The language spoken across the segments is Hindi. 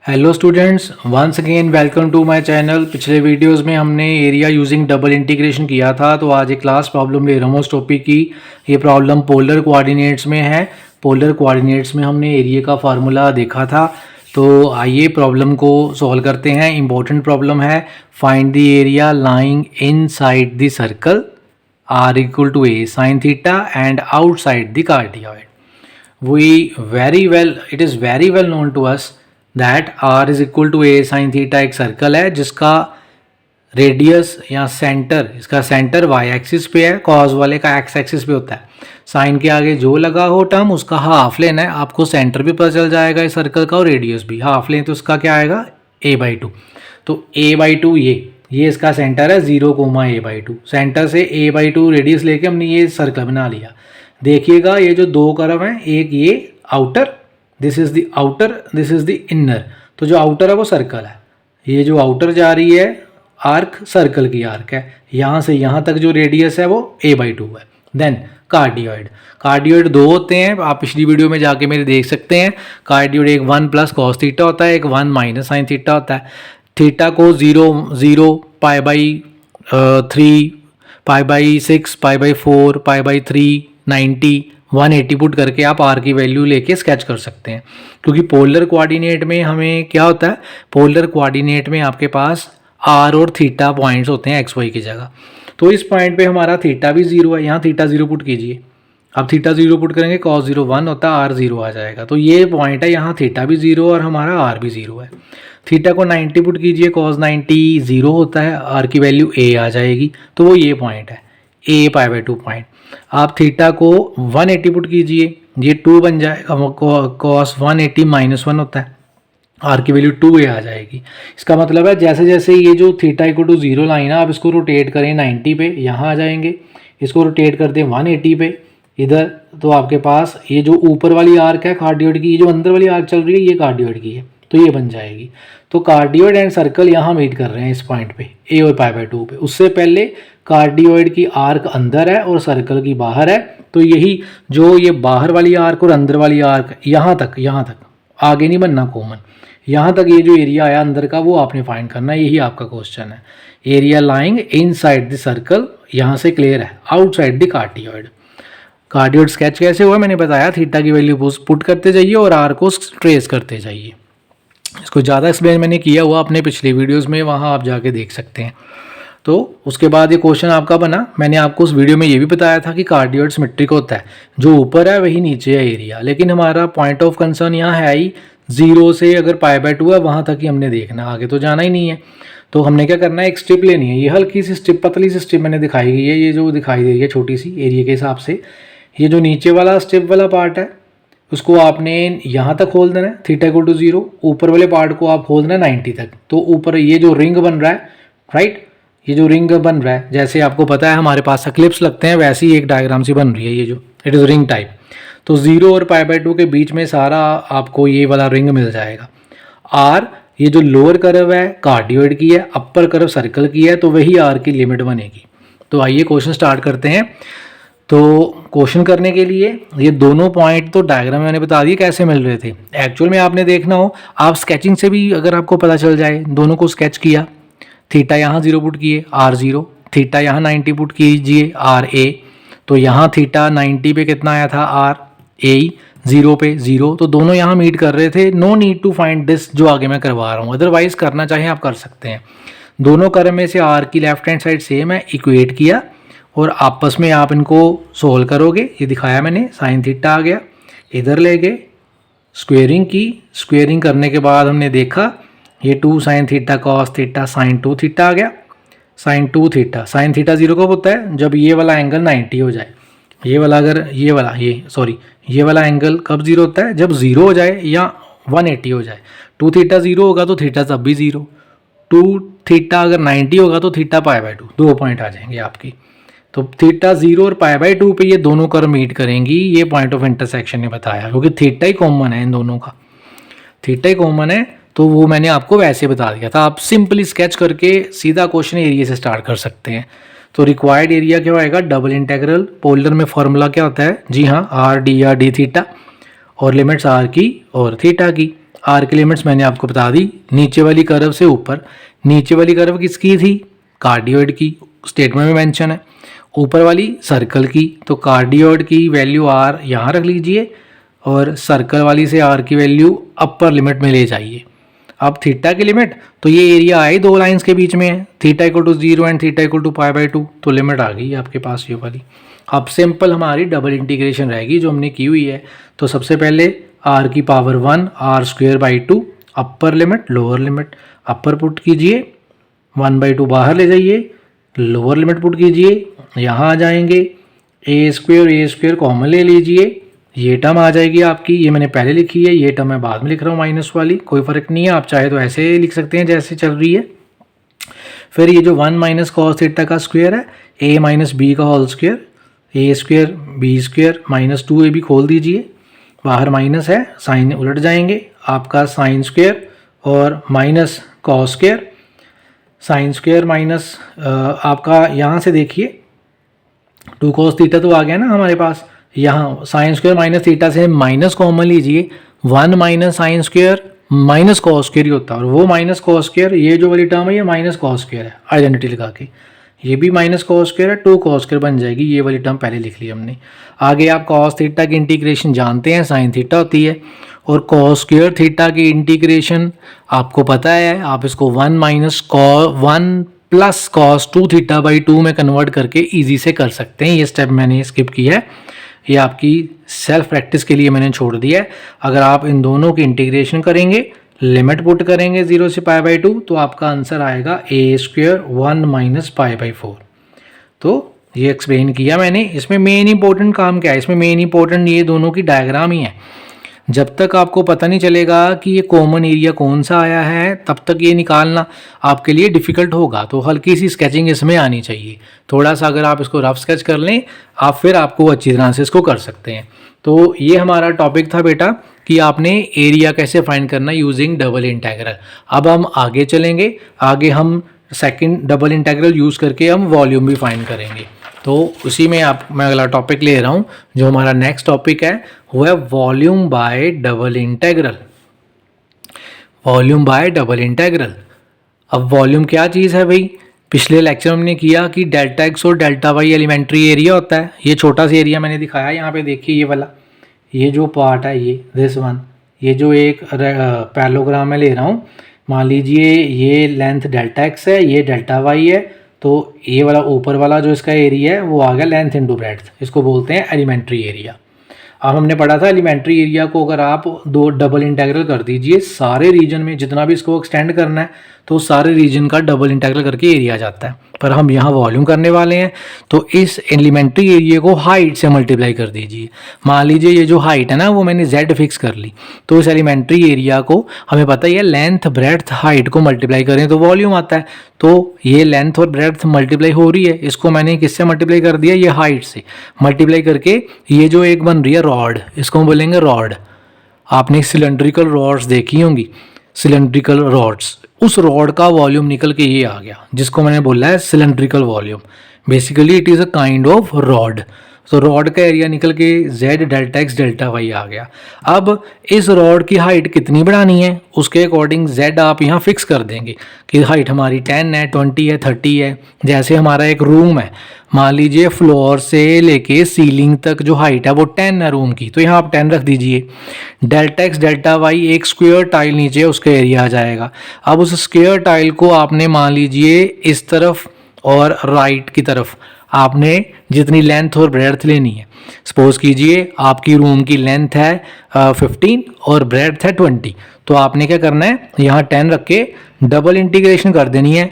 Hello students, once again welcome to my channel. पिछले वीडियोस में हमने एरिया यूजिंग डबल इंटीग्रेशन किया था, तो आज एक क्लास प्रॉब्लम ले रहा हूँ उस टॉपिक की। ये प्रॉब्लम पोलर कोऑर्डिनेट्स में है। पोलर कोऑर्डिनेट्स में हमने एरिया का फार्मूला देखा था, तो आइए प्रॉब्लम को सॉल्व करते हैं। इंपॉर्टेंट प्रॉब्लम है। Find the area lying inside the circle r equal to a sin theta and outside the cardioid. It is very well known to us that r is equal to a sin theta एक सर्कल है जिसका रेडियस या सेंटर, इसका सेंटर y एक्सिस पे है, कॉज वाले का x एक्सिस पे होता है। साइन के आगे जो लगा हो टर्म उसका हाफ लेना है। आपको सेंटर भी पता चल जाएगा इस सर्कल का, और रेडियस भी। हाफ लें तो उसका क्या आएगा, a/2। तो a/2 ये इसका सेंटर है 0,a/2। सेंटर से a/2 रेडियस लेके हमने ये सर्कल बना लिया। देखिएगा ये जो दो कर्व हैं, एक ये outer, this is the outer, this is the inner. तो जो आउटर है वो सर्कल है, ये जो आउटर जा रही है आर्क सर्कल की आर्क है। यहाँ से यहाँ तक जो रेडियस है वो a/2 है। देन कार्डियोइड दो होते हैं, आप पिछली वीडियो में जाके मेरे देख सकते हैं। कार्डियोइड एक 1 + cos थीटा होता है, एक 1 - sin थीटा होता है। थीटा को 0, π/3, π/6, π/4, π/3, 90, 180 पुट करके आप आर की वैल्यू लेके स्केच कर सकते हैं। क्योंकि पोलर कोऑर्डिनेट में हमें क्या होता है, पोलर कोऑर्डिनेट में आपके पास आर और थीटा पॉइंट्स होते हैं XY की जगह। तो इस पॉइंट पे हमारा थीटा भी 0 है, यहाँ थीटा 0 पुट कीजिए। अब थीटा 0 पुट करेंगे, cos 0 1 होता है, r 0 आ जाएगा। तो ये पॉइंट है, यहाँ थीटा भी 0 और हमारा r भी 0 है। थीटा को 90 पुट कीजिए, cos 90 0 होता है, r की वैल्यू a आ जाएगी। तो वो ये पॉइंट है, a/2 पॉइंट। आप थीटा को 180 पुट कीजिए, ये 2 बन जाएगा, cos 180 -1 होता है, r की वैल्यू 2a आ जाएगी। इसका मतलब है जैसे जैसे ये जो थीटा = 0 लाइन है, आप इसको रोटेट करें 90 पे, यहाँ आ जाएंगे। इसको रोटेट कर दें 180 पे इधर, तो आपके पास ये जो ऊपर वाली आर्क है कार्डियोइड की, ये जो अंदर वाली आर्क चल रही है ये कार्डियोइड की है, तो ये बन जाएगी। तो कार्डियोइड एंड सर्कल यहाँ मीट कर रहे हैं इस पॉइंट पे, a और π/2 पे। उससे पहले कार्डियोइड की आर्क अंदर है और सर्कल की बाहर है, तो यही जो ये बाहर वाली आर्क और अंदर वाली आर्क यहाँ तक आगे नहीं बनना कॉमन, यहाँ तक ये जो एरिया आया अंदर का वो आपने फाइंड करना है। यही आपका क्वेश्चन है। Area lying inside the circle, यहाँ से क्लियर है, outside the cardioid. Cardioid sketch कैसे हुआ मैंने बताया, थीटा की वैल्यू पुट करते जाइए और आर को ट्रेस करते जाइए। इसको ज़्यादा एक्सप्लेन मैंने किया हुआ अपने पिछले वीडियोस में, वहाँ आप जाके देख सकते हैं। तो उसके बाद ये क्वेश्चन आपका बना। मैंने आपको उस वीडियो में ये भी बताया था कि कार्डियोइड सिमेट्रिक होता है, जो ऊपर है वही नीचे है एरिया। लेकिन हमारा पॉइंट ऑफ कंसर्न यहाँ है ही 0 से अगर π/2 है वहाँ तक ही हमने देखना, आगे तो जाना ही नहीं है। तो हमने क्या करना है, एक स्ट्रिप लेनी है। ये हल्की सी स्ट्रिप, पतली सी स्ट्रिप मैंने दिखाई गई है, ये जो दिखाई दे रही है छोटी सी एरिया के हिसाब से। ये जो नीचे वाला स्ट्रिप वाला पार्ट है उसको आपने यहाँ तक खोल देना है, थीटा = 0। ऊपर वाले पार्ट को आप खोल देना 90 तक। तो ऊपर ये जो रिंग बन रहा है, राइट, ये जो रिंग बन रहा है, जैसे आपको पता है हमारे पास क्लिप्स लगते हैं, वैसे ही एक डायग्राम सी बन रही है, ये जो इट इज़ रिंग टाइप। तो 0 और π/2 के बीच में सारा आपको ये वाला रिंग मिल जाएगा। आर, ये जो लोअर कर्व है कार्डियोइड की है, अपर कर्व सर्कल की है, तो वही आर की लिमिट बनेगी। तो आइए क्वेश्चन स्टार्ट करते हैं। तो क्वेश्चन करने के लिए ये दोनों पॉइंट तो डायग्राम में मैंने बता दिए कैसे मिल रहे थे। एक्चुअल में आपने देखना हो, आप स्केचिंग से भी अगर आपको पता चल जाए, दोनों को स्केच किया, थीटा यहाँ 0 पुट किए, r 0, थीटा यहाँ 90 पुट कीजिए, r a। तो यहाँ थीटा 90 पे कितना आया था, r a, 0 पे 0। तो दोनों यहाँ मीट कर रहे थे। No need to find this, जो आगे मैं करवा रहा हूँ, अदरवाइज करना चाहें आप कर सकते हैं। दोनों कर्व में से r की लेफ्ट हैंड साइड सेम है, इक्वेट किया और आपस में आप इनको सोल्व करोगे। ये दिखाया मैंने, साइन थीटा आ गया, इधर ले गए, स्क्वेयरिंग की। स्क्वेयरिंग करने के बाद हमने देखा ये 2 sin theta cos theta sin 2 theta आ गया, sin 2 थीटा। sin थीटा 0 कब होता है, जब ये वाला एंगल 90 हो जाए। ये वाला अगर ये वाला एंगल कब 0 होता है, जब 0 हो जाए या 180 हो जाए। 2 थीटा 0 होगा तो थीटा तब भी 0। 2 थीटा अगर 90 होगा तो थीटा π/2, 2 पॉइंट आ जाएंगे आपकी। तो थीटा 0 और π/2 पे ये दोनों कर्व मीट करेंगी, ये पॉइंट ऑफ इंटरसेक्शन ने बताया, क्योंकि थीटा ही कॉमन है इन दोनों का, थीटा ही कॉमन है। तो वो मैंने आपको वैसे बता दिया था। आप सिंपली स्केच करके सीधा क्वेश्चन एरिया से स्टार्ट कर सकते हैं। तो रिक्वायर्ड एरिया क्या होएगा, डबल इंटीग्रल। पोलर में फॉर्मूला क्या होता है, जी हाँ, r d r d theta, और लिमिट्स r की और थीटा की। आर की लिमिट्स मैंने आपको बता दी। नीचे वाली कर्व से ऊपर, नीचे वाली कर्व किसकी थी? कार्डियोइड की, स्टेटमेंट में मेंशन है। ऊपर वाली सर्कल की, तो कार्डियोइड की वैल्यू आर यहाँ रख लीजिए और सर्कल वाली से आर की वैल्यू अपर लिमिट में ले जाइए। अब थीटा की लिमिट, तो ये एरिया आई दो लाइंस के बीच में है, theta equal to 0 and theta equal to π/2, तो लिमिट आ गई आपके पास ये वाली। अब सिंपल हमारी डबल इंटीग्रेशन रहेगी जो हमने की हुई है। तो सबसे पहले r की power 1 r²/2 upper limit lower limit, upper put कीजिए 1/2 बाहर ले जाइए, लोअर लिमिट पुट कीजिए, यहाँ आ जाएंगे a² कॉमन ले लीजिए, ये टर्म आ जाएगी आपकी, ये मैंने पहले लिखी है, ये टर्म मैं बाद में लिख रहा हूँ माइनस वाली, कोई फ़र्क नहीं है, आप चाहे तो ऐसे लिख सकते हैं जैसे चल रही है। फिर ये जो 1 माइनस कॉस थीटा का स्क्वायर है, a माइनस बी का whole square, a² b² minus 2ab खोल दीजिए, बाहर माइनस है, साइन उलट जाएंगे, आपका साइन स्क्वायर और minus cos square, sign square minus आपका यहाँ से देखिए 2 cos थीटा तो आ गया ना हमारे पास, यहाँ साइन स्क्वायर माइनस थीटा से माइनस कॉमन लीजिए, 1 minus sine square minus cos square ही होता है, और वो माइनस कॉस स्क्वायर, ये जो वाली टर्म है ये माइनस कॉस स्क्वायर है, आइडेंटिटी लगा के ये भी माइनस कॉस स्क्वायर है, 2 cos स्क्वायर बन जाएगी, ये वाली टर्म पहले लिख ली हमने। आगे आप कॉस थीटा की इंटीग्रेशन जानते हैं, साइन थीटा होती है, और कॉस स्क्वायर थीटा की इंटीग्रेशन आपको पता है, आप इसको 1 प्लस कॉस 2 θ/2 में कन्वर्ट करके ईजी से कर सकते हैं। ये स्टेप मैंने स्किप किया है, ये आपकी सेल्फ प्रैक्टिस के लिए मैंने छोड़ दिया है। अगर आप इन दोनों की इंटीग्रेशन करेंगे, लिमिट पुट करेंगे 0 से π/2, तो आपका आंसर आएगा a² 1 माइनस π/4। तो ये एक्सप्लेन किया मैंने। इसमें मेन इंपॉर्टेंट काम क्या है? इसमें मेन इंपॉर्टेंट ये दोनों की डायग्राम ही है। जब तक आपको पता नहीं चलेगा कि ये कॉमन एरिया कौन सा आया है, तब तक ये निकालना आपके लिए डिफ़िकल्ट होगा। तो हल्की सी स्केचिंग इसमें आनी चाहिए, थोड़ा सा अगर आप इसको रफ स्केच कर लें आप, फिर आपको अच्छी तरह से इसको कर सकते हैं। तो ये हमारा टॉपिक था बेटा कि आपने एरिया कैसे फाइंड करना यूजिंग डबल इंटीग्रल। अब हम आगे चलेंगे, आगे हम सेकंड डबल इंटीग्रल यूज़ करके हम वॉल्यूम भी फाइंड करेंगे। तो उसी में मैं अगला टॉपिक ले रहा हूँ, जो हमारा नेक्स्ट टॉपिक है वो है volume by double integral. Volume by double integral. अब वॉल्यूम क्या चीज़ है भाई? पिछले लेक्चर में हमने किया कि डेल्टा एक्स और डेल्टा वाई एलिमेंट्री एरिया होता है। ये छोटा सा एरिया मैंने दिखाया यहाँ पे, देखिए ये वाला, ये जो पार्ट है ये दिस वन, ये जो एक पैरेललोग्राम में ले रहा हूँ, मान लीजिए ये लेंथ डेल्टा एक्स है, ये डेल्टा वाई है, तो ये वाला ऊपर वाला जो इसका एरिया है वो आ गया लेंथ इनटू ब्रेड्थ, इसको बोलते हैं एलिमेंट्री एरिया। अब हमने पढ़ा था एलिमेंट्री एरिया को अगर आप दो डबल इंटीग्रल कर दीजिए सारे रीजन में, जितना भी इसको एक्सटेंड करना है तो सारे रीजन का डबल इंटीग्रल करके एरिया आ जाता है। पर हम यहाँ वॉल्यूम करने वाले हैं, तो इस एलिमेंट्री एरिया को हाइट से मल्टीप्लाई कर दीजिए। मान लीजिए ये जो हाइट है ना वो मैंने z फिक्स कर ली, तो इस एलिमेंट्री एरिया को हमें पता है लेंथ ब्रेड्थ हाइट को मल्टीप्लाई करें तो वॉल्यूम आता है। तो ये लेंथ और ब्रेड्थ मल्टीप्लाई हो रही है, इसको मैंने किससे मल्टीप्लाई कर दिया? ये हाइट से मल्टीप्लाई करके ये जो एक बन रही है रॉड, इसको हम बोलेंगे रॉड। आपने सिलेंड्रिकल रॉड्स देखी होंगी, सिलेंड्रिकल रॉड्स, उस रॉड का वॉल्यूम निकल के ये आ गया, जिसको मैंने बोला है cylindrical volume. Basically it is a kind of rod. तो रॉड का एरिया निकल के z delta x delta y आ गया। अब इस रॉड की हाइट कितनी बढ़ानी है उसके अकॉर्डिंग z आप यहाँ फिक्स कर देंगे कि हाइट हमारी 10 है, 20 है, 30 है। जैसे हमारा एक रूम है, मान लीजिए फ्लोर से लेके सीलिंग तक जो हाइट है वो 10 है रूम की, तो यहाँ आप 10 रख दीजिए। डेल्टा एक्स डेल्टा वाई एक स्क्वायर टाइल नीचे उसका एरिया आ जाएगा। अब उस स्क्वायर टाइल को आपने मान लीजिए इस तरफ और राइट की तरफ आपने जितनी लेंथ और ब्रेड्थ लेनी है। सपोज कीजिए आपकी रूम की लेंथ है 15 और ब्रेड्थ है 20, तो आपने क्या करना है, यहाँ 10 रख के डबल इंटीग्रेशन कर देनी है।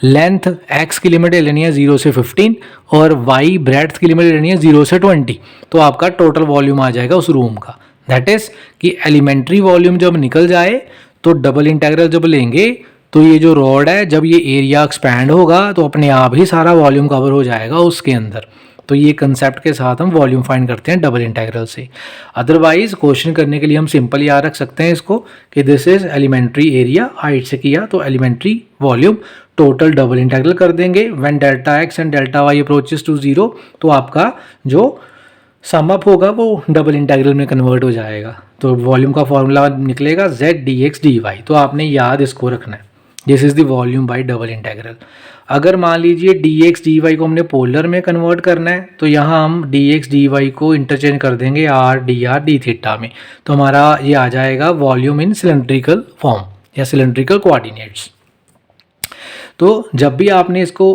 लेंथ x की लिमिट ले लेनी है 0 से 15 और y ब्रेड्थ की लिमिट ले लेनी है 0 से 20, तो आपका टोटल वॉल्यूम आ जाएगा उस रूम का। दैट इज कि एलिमेंट्री वॉल्यूम जब निकल जाए तो डबल इंटीग्रल जब लेंगे तो ये जो रॉड है जब ये एरिया एक्सपैंड होगा तो अपने आप ही सारा वॉल्यूम कवर हो जाएगा उसके अंदर। तो ये कंसेप्ट के साथ हम वॉल्यूम फाइंड करते हैं डबल इंटीग्रल से। अदरवाइज क्वेश्चन करने के लिए हम सिंपल याद रख सकते हैं इसको कि this is elementary area, height से किया तो elementary volume, total double integral कर देंगे। When delta X and delta Y approaches to 0, तो आपका जो सम अप होगा वो डबल इंटीग्रल में कन्वर्ट हो जाएगा। तो वॉल्यूम का फॉर्मूला निकलेगा z dx dy। तो आपने याद इसको रखना है, this is the volume by double integral. अगर मान लीजिए dx dy को हमने पोलर में कन्वर्ट करना है तो यहाँ हम dx dy को इंटरचेंज कर देंगे r dr d थीटा में। तो हमारा ये आ जाएगा वॉल्यूम इन सिलेंड्रिकल फॉर्म या सिलेंड्रिकल कोऑर्डिनेट्स। तो जब भी आपने इसको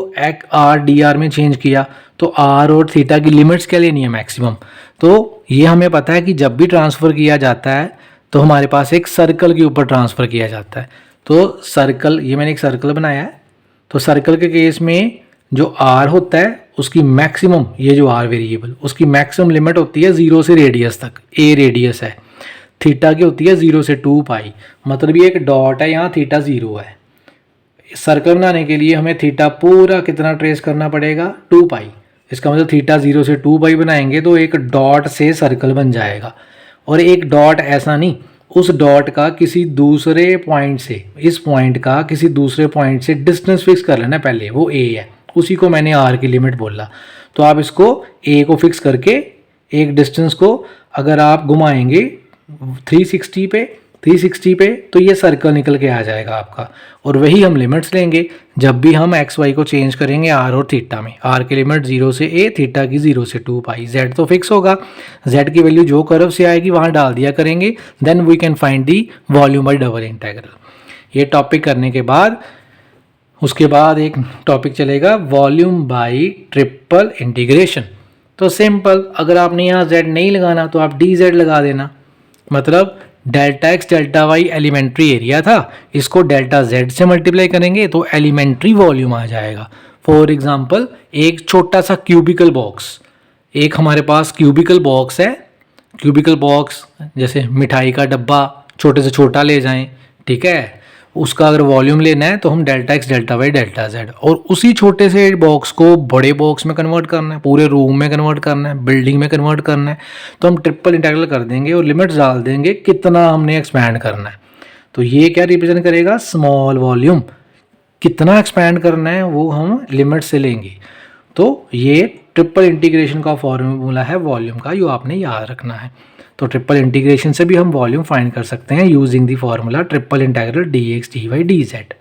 आर डी आर में चेंज किया तो आर और थीटा की लिमिट्स क्या लेनी है, मैक्सिमम। तो ये हमें पता है कि जब भी ट्रांसफ़र किया जाता है तो हमारे पास एक सर्कल के ऊपर ट्रांसफ़र किया जाता है। तो सर्कल, ये मैंने एक सर्कल बनाया है, तो सर्कल के केस में जो आर होता है उसकी मैक्सिमम, ये जो आर वेरिएबल उसकी मैक्सिमम लिमिट होती है 0 से रेडियस तक, ए रेडियस है। थीटा की होती है 0 से 2 पाई, मतलब ये एक डॉट है, यहाँ थीटा 0 है। सर्कल बनाने के लिए हमें थीटा पूरा कितना ट्रेस करना पड़ेगा, 2 पाई। इसका मतलब थीटा 0 से 2 पाई बनाएंगे तो एक डॉट से सर्कल बन जाएगा। और एक डॉट ऐसा नहीं, उस डॉट का किसी दूसरे पॉइंट से, इस पॉइंट का किसी दूसरे पॉइंट से डिस्टेंस फिक्स कर लेना पहले, वो ए है, उसी को मैंने आर की लिमिट बोला। तो आप इसको ए को फिक्स करके एक डिस्टेंस को अगर आप घुमाएंगे 360 पे तो ये सर्कल निकल के आ जाएगा आपका। और वही हम लिमिट्स लेंगे जब भी हम एक्स वाई को चेंज करेंगे आर और थीटा में। आर की लिमिट 0 से ए, थीटा की 0 से 2 पाई। जेड तो फिक्स होगा, जेड की वैल्यू जो कर्व से आएगी वहाँ डाल दिया करेंगे, then we can find the volume by double integral. ये टॉपिक करने के बाद उसके बाद एक टॉपिक चलेगा वॉल्यूम बाई ट्रिपल इंटीग्रेशन। तो सिंपल, अगर आपने यहाँ जेड नहीं लगाना तो आप डी जेड लगा देना, मतलब delta x delta Y elementary area था, इसको डेल्टा जेड से मल्टीप्लाई करेंगे तो एलिमेंट्री वॉल्यूम आ जाएगा। फॉर एग्जांपल, एक छोटा सा क्यूबिकल बॉक्स, एक हमारे पास क्यूबिकल बॉक्स है, क्यूबिकल बॉक्स जैसे मिठाई का डब्बा छोटे से छोटा ले जाएं, ठीक है, उसका अगर वॉल्यूम लेना है तो हम delta x delta Y delta Z, और उसी छोटे से बॉक्स को बड़े बॉक्स में कन्वर्ट करना है, पूरे रूम में कन्वर्ट करना है, बिल्डिंग में कन्वर्ट करना है, तो हम ट्रिपल इंटीग्रल कर देंगे और लिमिट्स डाल देंगे कितना हमने एक्सपैंड करना है। तो ये क्या रिप्रेजेंट करेगा, स्मॉल वॉल्यूम। कितना एक्सपैंड करना है वो हम लिमिट से लेंगे। तो ये ट्रिपल इंटीग्रेशन का फॉर्मूला है वॉल्यूम का, जो आपने याद रखना है। तो ट्रिपल इंटीग्रेशन से भी हम वॉल्यूम फाइंड कर सकते हैं using the formula triple integral dx dy dz।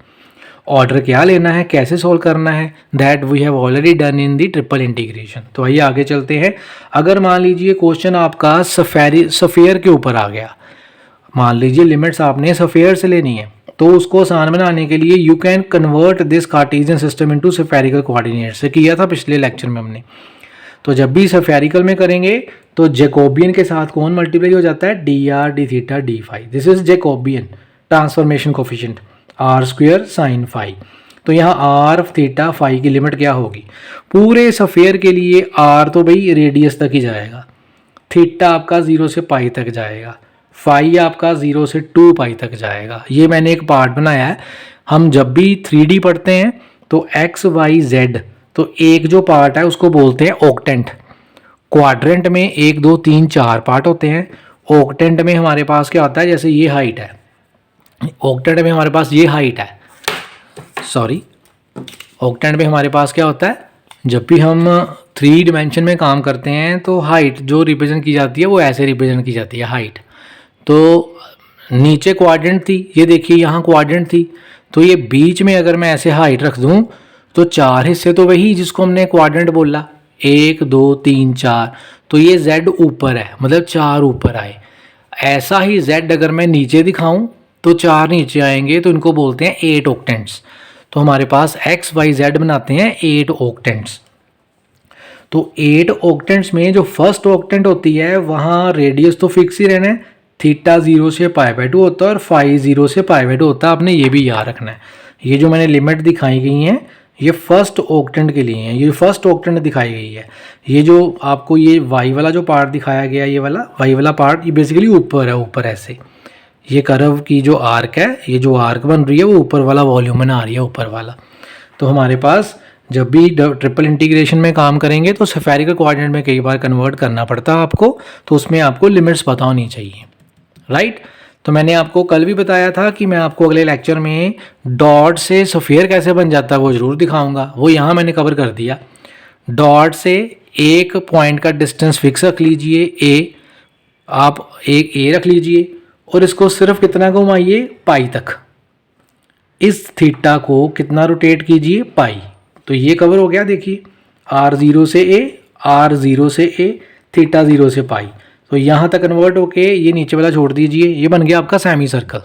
Order क्या लेना है, कैसे सॉल्व करना है, that we have already done in the triple integration. तो आइए आगे चलते हैं। अगर मान लीजिए क्वेश्चन आपका सफेयर के ऊपर आ गया, मान लीजिए लिमिट्स आपने सफेयर से लेनी है, तो उसको आसान बनाने के लिए you can convert this Cartesian system into spherical coordinate से किया था पिछले लेक्चर में हमने। तो जब भी स्फेरिकल में करेंगे तो जैकोबियन के साथ कौन मल्टीप्लाई हो जाता है, D R D theta D phi. This is Jacobian transformation coefficient, R square sine phi. तो यहाँ आर थीटा फाई की लिमिट क्या होगी, पूरे सफेयर के लिए आर तो भाई रेडियस तक ही जाएगा, थीटा आपका 0 से पाई तक जाएगा, फाई आपका 0 से 2 पाई तक जाएगा। ये मैंने एक पार्ट बनाया है। हम जब भी 3D पढ़ते हैं तो एक्स वाई जेड, तो एक जो पार्ट है उसको बोलते हैं ऑक्टेंट। क्वाड्रेंट में 1 2 3 4 पार्ट होते हैं। ऑक्टेंट में हमारे पास क्या होता है, जैसे ये हाइट है, ऑक्टेंट में हमारे पास ये हाइट है, सॉरी, ऑक्टेंट में हमारे पास क्या होता है, जब भी हम 3 डिमेंशन में काम करते हैं तो हाइट जो रिप्रेजेंट की जाती है वो ऐसे रिप्रेजेंट की जाती है हाइट। तो नीचे क्वाड्रेंट थी, ये देखिए यहाँ क्वाड्रेंट थी, तो ये बीच में अगर मैं ऐसे हाइट रख दूँ तो 4 हिस्से तो वही जिसको हमने क्वाड्रेंट बोला, 1 2 3 4, तो ये z ऊपर है, मतलब 4 ऊपर आए। ऐसा ही z अगर मैं नीचे दिखाऊं तो 4 नीचे आएंगे, तो इनको बोलते हैं 8 ऑक्टेंट्स। तो हमारे पास x y z बनाते हैं 8 ऑक्टेंट्स। तो 8 ऑक्टेंट्स में जो फर्स्ट ऑक्टेंट होती है वहाँ रेडियस तो फिक्स ही रहना है, थीटा 0 से पाई बाई 2 होता है और फाई 0 से पाई बाई 2 होता है। आपने ये भी याद रखना है। ये जो मैंने लिमिट दिखाई गई हैं ये फर्स्ट ऑक्टेंट के लिए है, ये फर्स्ट ऑक्टेंट दिखाई गई है। ये जो आपको ये वाई वाला जो पार्ट दिखाया गया, ये वाला वाई वाला पार्ट, ये बेसिकली ऊपर है, ऊपर ऐसे ये कर्व की जो आर्क है, ये जो आर्क बन रही है वो ऊपर वाला वॉल्यूम बना रही है, ऊपर वाला। तो हमारे पास जब भी ट्रिपल इंटीग्रेशन में काम करेंगे तो स्फेरिकल कोऑर्डिनेट में कई बार कन्वर्ट करना पड़ता है आपको, तो उसमें आपको लिमिट्स पता होनी चाहिए, राइट। तो मैंने आपको कल भी बताया था कि मैं आपको अगले लेक्चर में डॉट से स्फीयर कैसे बन जाता है वो ज़रूर दिखाऊंगा, वो यहाँ मैंने कवर कर दिया। डॉट से एक पॉइंट का डिस्टेंस फिक्स रख लीजिए ए, आप एक ए रख लीजिए और इसको सिर्फ कितना घुमाइए पाई तक, इस थीटा को कितना रोटेट कीजिए पाई। तो ये कवर हो गया, देखिए r0 से a, r0 से a, थीटा 0 से पाई। तो यहाँ तक कन्वर्ट होके ये नीचे वाला छोड़ दीजिए, ये बन गया आपका सेमी सर्कल।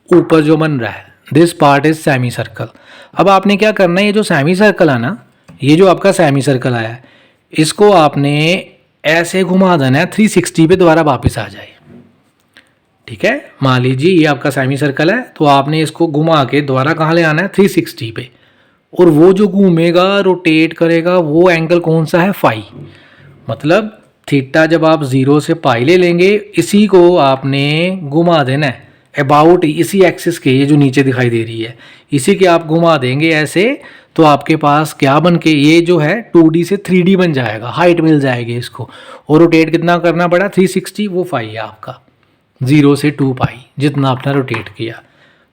ऊपर जो बन रहा है this part is semi circle. अब आपने क्या करना है, ये जो सेमी सर्कल है ना, ये जो आपका सेमी सर्कल आया है, इसको आपने ऐसे घुमा देना है 360 पे, दोबारा वापस आ जाए। ठीक है, मान लीजिए ये आपका सेमी सर्कल है, तो आपने इसको घुमा के दोबारा कहाँ ले आना है 360 पे, और वो जो घूमेगा रोटेट करेगा वो एंगल कौन सा है फाई। मतलब थीटा जब आप 0 से पाई ले लेंगे, इसी को आपने घुमा देना है अबाउट इसी एक्सिस के, ये जो नीचे दिखाई दे रही है इसी के आप घुमा देंगे ऐसे, तो आपके पास क्या बन के ये जो है 2D से 3D बन जाएगा, हाइट मिल जाएगी इसको। और रोटेट कितना करना पड़ा 360, वो फाई है आपका 0 से 2 पाई जितना आपने रोटेट किया।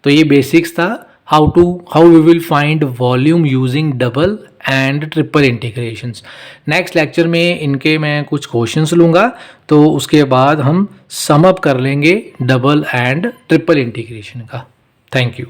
तो ये बेसिक्स था how we will find volume using double and triple integrations. Next lecture में इनके मैं कुछ क्वेश्चंस लूँगा, तो उसके बाद हम सम अप कर लेंगे डबल एंड ट्रिपल इंटीग्रेशन का। Thank you.